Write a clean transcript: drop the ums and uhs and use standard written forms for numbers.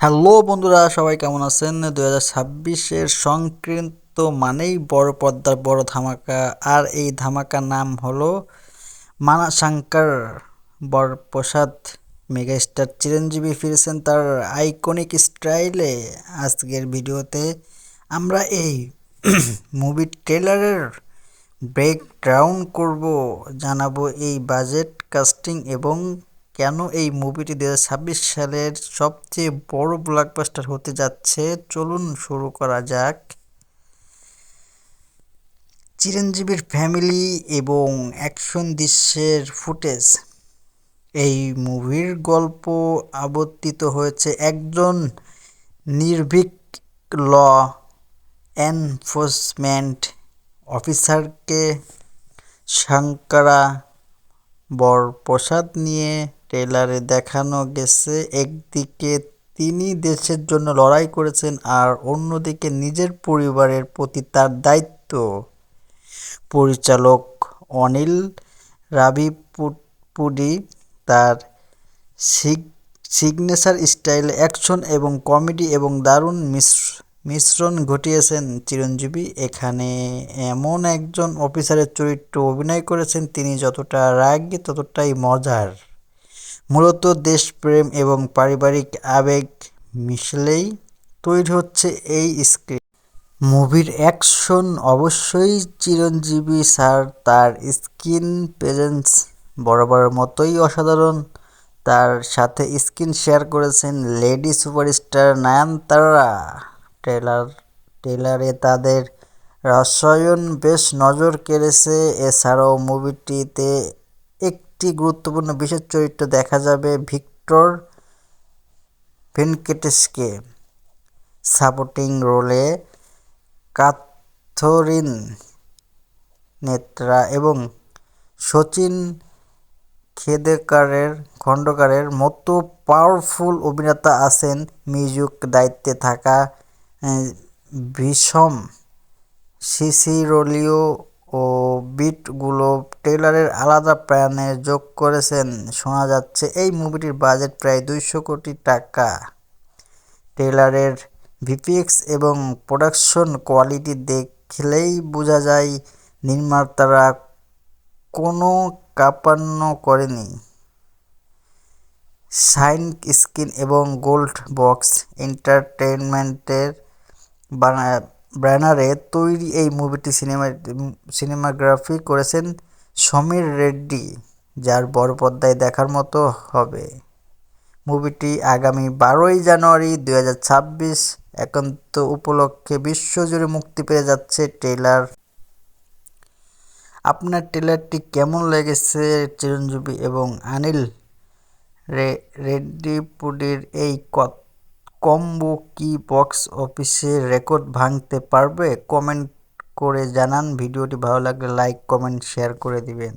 Hello বন্ধুরা, সবাই কেমন আছেন? 2026-এর সংক্রান্ত মানেই বড় পর্দার বড় ধামাকা। আর এই ধামাকার নাম হলো মানাশঙ্কর বরপ্রসাদ। মেগাস্টার চিরঞ্জীবী ফিরেছেন তার আইকনিক স্টাইলে। আজকের ভিডিওতে আমরা এই মুভির ট্রেলারের ব্রেকডাউন করব, জানাবো এই বাজেট, কাস্টিং এবং কেন এই মুভিটি 2026 সালের সবচেয়ে বড় ব্লকবাস্টার হতে যাচ্ছে। চলুন শুরু করা যাক। চিরঞ্জীবীর ফ্যামিলি এবং অ্যাকশন দৃশ্যের ফুটেজ। এই মুভির গল্প আবর্তিত হয়েছে একজন নির্ভীক ল এনফোর্সমেন্ট অফিসারকে শঙ্করা বরপ্রসাদ নিয়ে। ট্রেলারে দেখানো গেছে একদিকে তিনি দেশের জন্য লড়াই করেছেন আর অন্যদিকে নিজের পরিবারের প্রতি তার দায়িত্ব। পরিচালক অনিল রাভিপুডি তার সিগনেচার স্টাইলে অ্যাকশন এবং কমেডি এবং দারুণ মিশ্রণ ঘটিয়েছেন চিরঞ্জীবী। এখানে এমন একজন অফিসারের চরিত্র অভিনয় করেছেন তিনি যতটা রাগী ততটাই মজার। মূলত দেশপ্রেম এবং পারিবারিক আবেগ মিশলেই তৈরি হচ্ছে এই স্ক্রিপ্ট। মুভির অ্যাকশন অবশ্যই চিরঞ্জীবী স্যার, তার স্ক্রিন প্রেজেন্স বরাবরের মতোই অসাধারণ। তার সাথে স্ক্রিন শেয়ার করেছেন লেডি সুপারস্টার নয়নতারা। ট্রেলারে তাদের রসায়ন বেশ নজর কেড়েছে। এছাড়াও মুভিটিতে একটি গুরুত্বপূর্ণ বিশেষ চরিত্র দেখা যাবে ভিক্টর ভেনকেটেসকে। সাপোর্টিং রোলে ক্যাথরিন নেত্রা এবং শচীন খন্দকারের মতো পাওয়ারফুল অভিনেতা আছেন। মিউজিক দায়িত্বে থাকা ভীষম সিসিরোলিও ও বিটগুলো ট্রেলারের আলাদা প্রাণে যোগ করেছেন। শোনা যাচ্ছে এই মুভিটির বাজেট প্রায় 200 কোটি টাকা। ট্রেলারের ভিএফএক্স এবং প্রোডাকশন কোয়ালিটি দেখলেই বোঝা যায় নির্মাতারা কোনো কাপান্ন করেনি। শাইন স্ক্রিন এবং গোল্ড বক্স এন্টারটেইনমেন্টের ব্যানারে তৈরি এই মুভিটি সিনেমাগ্রাফি করেছেন সমীর রেড্ডি, যার বড় পর্দায় দেখার মতো হবে। মুভিটি আগামী 12ই জানুয়ারি 2026 একান্ত উপলক্ষে বিশ্বজুড়ে মুক্তি পেয়ে যাচ্ছে। আপনার ট্রেলারটি কেমন লেগেছে? চিরঞ্জীবী এবং অনিল রাভিপুডির এই কম্বো কি বক্স অফিসের রেকর্ড ভাঙতে পারবে? কমেন্ট করে জানান। ভিডিওটি ভালো লাগলে লাইক, কমেন্ট, শেয়ার করে দিবেন।